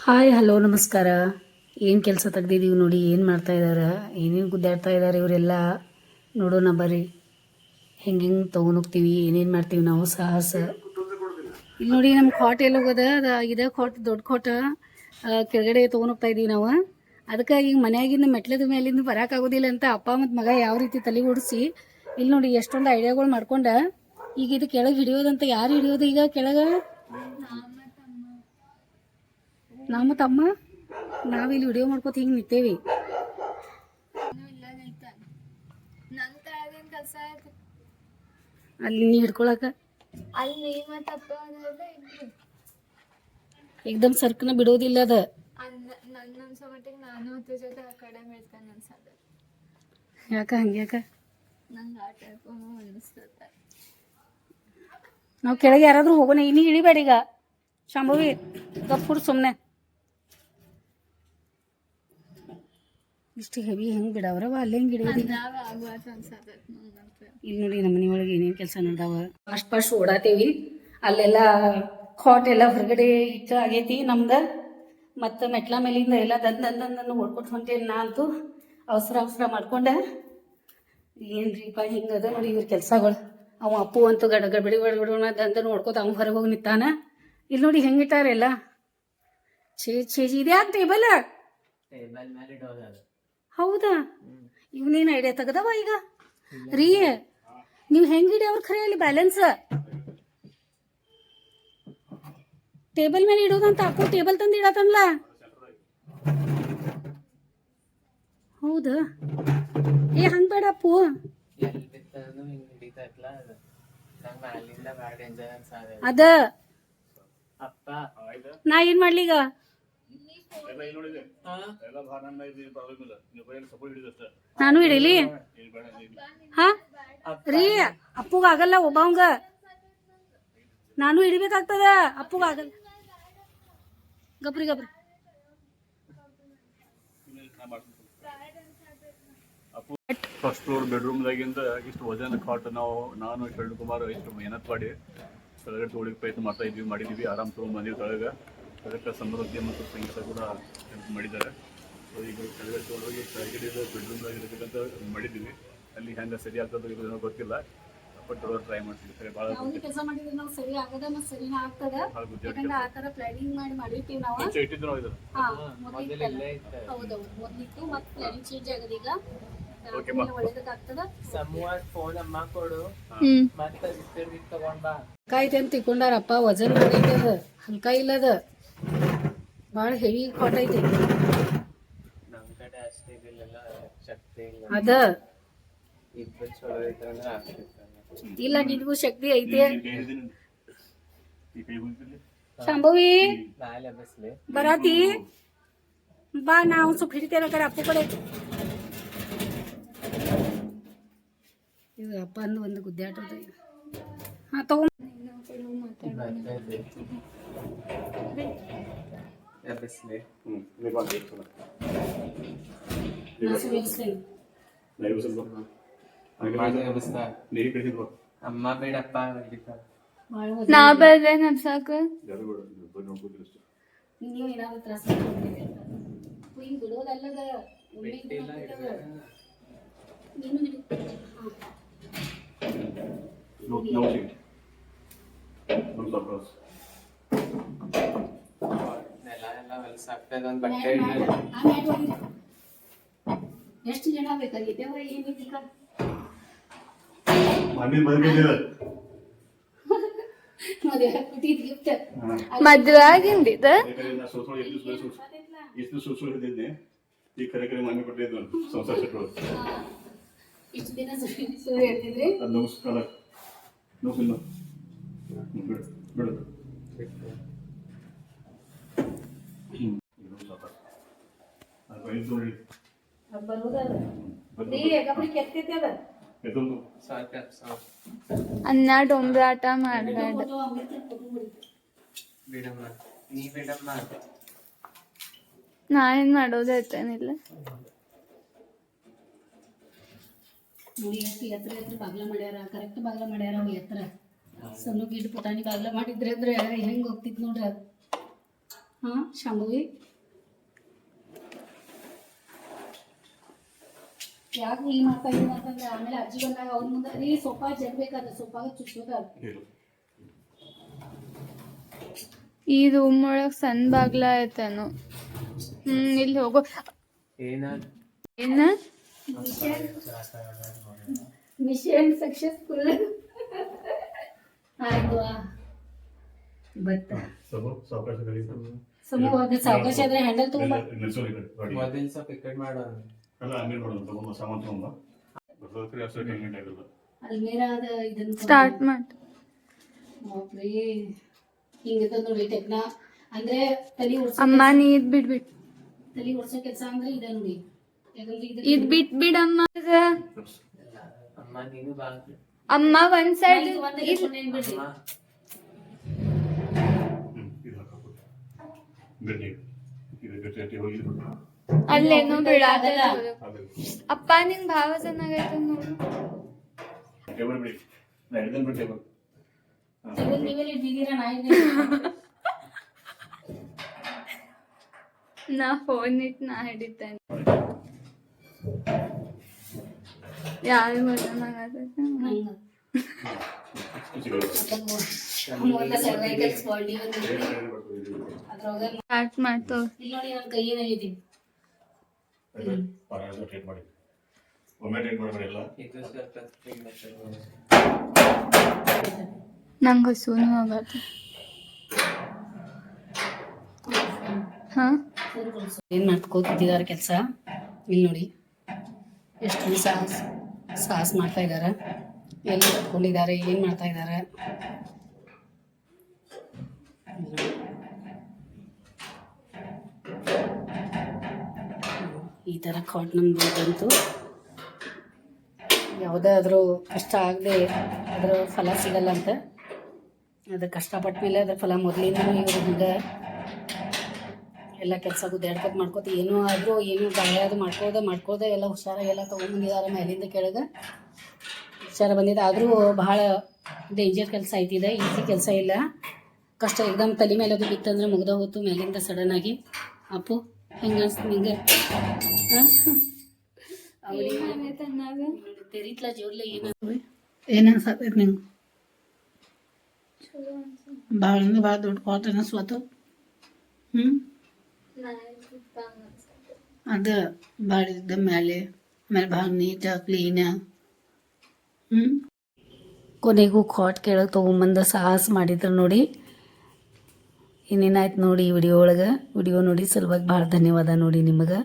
Hi hello ನಮಸ್ಕಾರ. ಏನು ಕೆಲಸ ತೆಗ್ದಿದ್ದೀವಿ ನೋಡಿ, ಏನು ಮಾಡ್ತಾ ಇದ್ದಾರೆ, ಏನೇನು ಗುದ್ದಾಡ್ತಾ ಇದ್ದಾರೆ ಇವರೆಲ್ಲ ನೋಡೋಣ ಬರ್ರಿ. ಹೆಂಗೆ ತೊಗೊಂಡೋಗ್ತೀವಿ, ಏನೇನು ಮಾಡ್ತೀವಿ ನಾವು ಸಾಹಸ. ಇಲ್ಲಿ ನೋಡಿ ನಮ್ಮ ಕಾಟ್ ಎಲ್ಲ ಹೋಗೋದ, ಇದೆ ಕಾಟ್, ದೊಡ್ಡ ಕಾಟ ಕೆಳಗಡೆ ತೊಗೊಂಡೋಗ್ತಾ ಇದ್ದೀವಿ ನಾವು. ಅದಕ್ಕೆ ಈಗ ಮನೆಯಾಗಿಂದ ಮೆಟ್ಲದ ಮೇಲಿಂದ ಬರೋಕ್ಕಾಗೋದಿಲ್ಲ ಅಂತ ಅಪ್ಪ ಮತ್ತು ಮಗ ಯಾವ ರೀತಿ ತಲೆ ಓಡಿಸಿ ಇಲ್ಲಿ ನೋಡಿ ಎಷ್ಟೊಂದು ಐಡಿಯಾಗಳು ಮಾಡ್ಕೊಂಡ ಈಗ ಇದು ಕೆಳಗೆ ಹಿಡಿಯೋದಂತ. ಯಾರು ಹಿಡಿಯೋದು ಈಗ ಕೆಳಗೆ? ನಮ್ಮ ತಮ್ಮ ನಾವಿಲ್ಲಿ ವಿಡಿಯೋ ಮಾಡ್ಕೋತ ಹಿಂಗೆ ನಿಂತೇವಿ. ಅಲ್ಲಿ ನೀ ಹಿಡ್ಕೊಳಕ ಏಕ್ದಮ್ ಸರ್ಕನ ಬಿಡೋದಿಲ್ಲ ಅದ. ಯಾಕ ಹಂಗ್ಯಾಕ? ನಾವು ಕೆಳಗೆ ಯಾರಾದ್ರೂ ಹೋಗೋಣ. ಇನ್ನೀ ಇಳಿಬೇಡ ಈಗ ಶಾಂಭವಿ, ಗಪ್ಪುಡು ಸುಮ್ಮನೆ. ಇಷ್ಟು ಹೆವಿ ಹೆಂಗೆ ಬಿಡವ್ರವ, ಅಲ್ಲಿ ಹೆಂಗೆ ಹಿಡಿಯೋದಿಲ್ಲ. ಇಲ್ಲಿ ನೋಡಿ ನಮ್ಮ ಮನೆ ಒಳಗೆ ಏನೇನು ಕೆಲಸ ನಡೆದಾವ. ಫಾಸ್ಟ್ ಓಡಾತೇವಿ. ಅಲ್ಲೆಲ್ಲ ಕಾಟ್ ಎಲ್ಲ ಹೊರಗಡೆ ಇಟ್ಟು ಆಗೈತಿ ನಮ್ದು. ಮತ್ತು ಮೆಟ್ಲ ಮೇಲಿಂದ ಎಲ್ಲ ದಂದು ಓಡ್ಕೊಟ್ಟು ಹೊಂಟೇನಿ ನಾ ಅಂತೂ. ಅವಸರ ಮಾಡ್ಕೊಂಡೆ. ಏನ್ರಿಪ್ಪ ಹಿಂಗದ ನೋಡಿ ಇವ್ರ ಕೆಲಸಗಳು. ಅವ ಅಪ್ಪು ಅಂತೂ ಗಡಗಡ ಬಿಡೋಣ ದಂದ ನೋಡ್ಕೋತ ಅವ್ನು ಹೊರಗೆ ಹೋಗಿ ನಿಂತಾನ. ಇಲ್ಲಿ ನೋಡಿ ಹೆಂಗಿಟ್ಟಾರೆಲ್ಲ. ಚೇಜಿ ಇದ್ಯಾಕೆ ಟೇಬಲ್? ಹೌದಾ? ಇವನೇನು ಐಡಿಯಾ ತೆಗ್ದವ ಈಗ ರೀ. ನೀವು ಹೆಂಗೆ ಹಿಡಿಯವ್ರ ಖರೆ ಅಲ್ಲಿ ಬ್ಯಾಲೆನ್ಸ್ ಟೇಬಲ್ ಮೇಲೆ ಇಡೋದಂತ. ಅಪ್ಪು ಟೇಬಲ್ ತಂದು ಇಡತನ್ಲ. ಹೌದಾ? ಏ ಹಂಗೆ ಬೇಡ ಅಪ್ಪು. ಅದ ನಾ ಏನ್ ಮಾಡ್ಲಿ ಈಗ? ನಾನು ಹಿಡೀಲಿ? ಹಾ ರೀ, ಅಪ್ಪುಗ ಆಗಲ್ಲ ಒಬ್ಬವಂಗ. ನಾನು ಹಿಡಿಬೇಕಾಗ್ತದ, ಅಪ್ಪುಗ ಆಗಲ್ಲ. ಗಬ್ರಿ ಫಸ್ಟ್ ಫ್ಲೋರ್ ಬೆಡ್ರೂಮ್ದಾಗಿಂದ ಇಷ್ಟು ವಜನ ಕಾಟ್ ನಾನು ಶರಣ್ ಕುಮಾರ್ ಇಷ್ಟು ಮೆಹನತ್ ಮಾಡಿ ಕೆಳಗಡೆ ತೊಗೊಳಿಗೆ ಪ್ರಯತ್ನ ಮಾಡಿದ್ದೀವಿ. ಆರಾಮ್ ತೊಗೊಂಡು ಬಂದೀವಿ ಕೆಳಗೆ. ಅದಕ್ಕೆ ಸಮೃದ್ಧಿ ಮತ್ತು ಸಂಗೀತ ಕೂಡ ಹೆಲ್ಪ್ ಮಾಡಿದ್ದಾರೆ. ಸೊ ಈಗ ಕೆಳಗಡೆ ತೊಗೊಂಡೋಗಿ ಕೆಳಗಡೆ ಬೆಡ್ರೂಮ್ದಾಗ ಇರಬೇಕಂತ ಮಾಡಿದ್ದೀವಿ. ಅಲ್ಲಿ ಹೆಂಗೆ ಸರಿ ಆಗ್ತದೋ ಇರೋದೇನೋ ಗೊತ್ತಿಲ್ಲ, ಬಟ್ ಟ್ರೈ ಮಾಡ್ತೀವಿ. ಭಾಳ ಕೆಲಸ ಮಾಡಿದ್ರೆ ನಾವು ಸರಿ ಆಗದ ಮತ್ತು ಸರಿನ ಆಗ್ತದ. ಯಾಕಂದ್ರೆ ಆ ಥರ ಪ್ಲಾನಿಂಗ್ ಮಾಡಿರ್ತೀವಿ ನಾವು. ಇಟ್ಟಿದ್ದು ನಾವು ಇದು ಹೌದೌದು ಮೊದಲಿತ್ತು, ಮತ್ತು ಪ್ಲಾನಿಂಗ್ ಚೇಂಜ್ ಆಗದ ಈಗ. ಕಾಯ್ತೆ ಅಂತ ತಿಳ್ಕೊಂಡಾರಪ್ಪ. ವಜನ್ ಮಾಡೈತೆ ಅದ, ಹಲ್ಕ ಇಲ್ಲದ, ಭಾಳ ಹೆವಿ ಕಾಟ್ ಐತಿ ಅದ. ಇಲ್ಲ ನಿನಗೂ ಶಕ್ತಿ ಐತೆ. ಶಾಂಭವಿ ಬರಾತಿ ಬಾ, ನಾವು ಸ್ವಲ್ಪ ಹಿಡಿತೇವೆ ಕಡೆ ಅಪ್ಪು ಕಡೆ. ಇದು ಅಪ್ಪ ಅಂದು ಒಂದು ಗುದ್ದಾಟದ. ಹಾಂ ತಗೋ. ಅಮ್ಮ ಬೇಡಪ್ಪ, ನಾ ಬರ್ದೆ ನಡ್ಸಾಕ. ನೀವು ಏನಾದ್ರು ತ್ರಾಸ ಹಿಂಗೆ ಬಿಡೋದಲ್ಲದ. ನೀನು ಎಷ್ಟು ಜನ ಬೇಕಾಗಿದ್ದೇವ? ಏನಿದ್ದೀಗ ಮದ್ವೆ ಆಗಿಂದಿದ ಇಷ್ಟು ದಿನ ಸುಳ್ಳು ಹೇಳ್ತಿದ್ರಿ. ಅನ್ನ ಡೊಂಬ್ರಾಟ ಮಾಡ್ಬೇಡ. ನಾ ಏನ್ ಮಾಡೋದೈತೇನಿಲ್ಲ. ನೋಡಿ ಎಷ್ಟು ಎತ್ತರ ಬಾಗ್ಲ ಮಾಡ್ಯಾರ, ಕರೆಕ್ಟ್ ಬಾಗ್ಲ ಮಾಡ್ಯಾರ. ಅವು ಎತ್ತರ ಸಣ್ಣ ಗಿಡ ಪುಟಾಣಿ ಬಾಗ್ಲ ಮಾಡಿದ್ರೆ ಅಂದ್ರೆ ಹೆಂಗೆ ಹೋಗ್ತಿತ್ತು ನೋಡ್ರಿ. ಅದು ಹಾಂ ಶಾಂಭವಿ ಯಾಕೆ ಹೀಗೆ ಮಾಡ್ತಾ ಇದ್ದೀನಿ ಅಂತಂದ್ರೆ ಆಮೇಲೆ ಅಜ್ಜಿ ಬಂದಾಗ ಅವ್ರ ಮುಂದೆ ರೀ ಸೊಪ್ಪ ಜಗ್ಬೇಕಾದ್ರೆ ಸೊಪ್ಪಾಗ ಚುಚ್ಚೋದ ಈ ರೂಮ್ ಒಳಗ್ ಸಣ್ಣ ಬಾಗ್ಲ ಐತೇನು ಇಲ್ಲಿ ಹೋಗೋ ಏನ ಮಿಷನ್ ಸಕ್ಸಸ್ಫುಲ್ ಆಯ್ತು ಬತ್ತ ಸಮೂಹ ಸಾವಕಾಶ ಆದ್ರೆ ಹ್ಯಾಂಡಲ್ ತಗೊಂಬ ಅಲ್ಮೇರ ಅದ ಇದನ್ನ ಸ್ಟಾರ್ಟ್ ಮಾಡ್ ನೋಡ್ರಿ ಹಿಂಗದ ನೋಡಿ ಟೆಕ್ನ ಅಂದ್ರೆ ತಲಿ ಅಮ್ಮ ನೀರ್ ಬಿಡ್ಬಿಟ್ ತಲಿ ಓಡ್ಸೋ ಕೆಲಸ ಅಂದ್ರೆ ಇದ ನೋಡಿ ಇದ್ ಬಿಡಮ್ಮ ಅಮ್ಮ ಒಂದ್ ಸೈಡ್ ಅಲ್ಲೇನೋ ಬಿಡಾದ ಅಪ್ಪ ನಿನ್ ಭಾವ ಚೆನ್ನಾಗೈತೆ ನೋಡು ನಾ ಫೋನ್ ಇಟ್ಟು ನಾ ಹಿಡಿತೇನೆ ಯಾರು ಗೊತ್ತಾಗತ್ತೆ ಸ್ಟಾರ್ಟ್ ಮಾಡ್ತೋ ನೋಡಿ ನನ್ನ ಕೈ ಏನಾಗೈತಿ ನಂಗೆ ಹಸುನು ಆಗತ್ತೆ ಹಾ ಏನ್ ಮಾಡ್ಕೋತಿದ್ದಾರೆ ಕೆಲಸ ಇಲ್ಲಿ ನೋಡಿ ಎಷ್ಟು ಸಾಹಸ ಮಾಡ್ತಾ ಇದ್ದಾರೆ ಎಲ್ಲಿ ಕತ್ಕೊಂಡಿದ್ದಾರೆ ಏನ್ ಮಾಡ್ತಾ ಇದ್ದಾರೆ ಈ ತರ ಕಾಟ್ ನಮ್ದು ಬಂತು ಯಾವುದಾದ್ರೂ ಕಷ್ಟ ಆಗದೆ ಅದರ ಫಲ ಸಿಗಲ್ಲ ಅಂತ ಅದ್ರ ಕಷ್ಟಪಟ್ಟ ಮೇಲೆ ಅದ್ರ ಫಲ ಮೊದಲಿಂದ ಇವರು ಹಿಂಗೆ ಎಲ್ಲ ಕೆಲಸ ಗುದ್ದಾಡ್ಕೊತ ಮಾಡ್ಕೋತ ಏನೋ ಆದರೂ ಏನೋ ಗಾಯ ಅದು ಮಾಡ್ಕೋದ ಎಲ್ಲ ಹುಷಾರಾಗೆಲ್ಲ ತೊಗೊಂಡ್ಬಂದಿದ್ದಾರೆ ಮೇಲಿಂದ ಕೆಳಗೆ ಹುಷಾರ ಬಂದಿದೆ ಆದರೂ ಭಾಳ ಡೇಂಜರ್ ಕೆಲಸ ಐತಿದೆ ಈಸಿ ಕೆಲಸ ಇಲ್ಲ ಕಷ್ಟ ಎಕ್ದಮ್ ತಲೆ ಮೇಲೆ ಅದು ಬಿತ್ತಂದ್ರೆ ಮುಗ್ದ ಹೋಯ್ತು ಮೇಲಿಂದ ಸಡನ್ ಆಗಿ ಅಪ್ಪು ಹೆಂಗೆ ಅನ್ಸ್ತು ನಿಂಗೆ ತೆರೀತ್ಲ ಜೋರ್ಲೆ ಏನು ಅನ್ಸತ್ತೈತೆ ನಿಂಗೆ ಭಾಳ ಅಂದ್ರೆ ಭಾಳ ದೊಡ್ಡ ಕಾಟ್ ಅನ್ನಿಸ್ವತ್ತು ಅದು ಭಾಳ ಇದ್ದ ಮೇಲೆ ಆಮೇಲೆ ಭಾಳ ನೀಟ ಕ್ಲೀನ ಕೊನೆಗೂ ಕಾಟ್ ಕೆಳಗೆ ತೊಗೊಂಬಂದು ಸಾಹಸ ಮಾಡಿದ್ರು ನೋಡಿ ಇನ್ನೇನಾಯ್ತು ನೋಡಿ ಈ ವಿಡಿಯೋ ಒಳಗೆ ವಿಡಿಯೋ ನೋಡಿ ಸಲುವಾಗಿ ಭಾಳ ಧನ್ಯವಾದ ನೋಡಿ ನಿಮಗೆ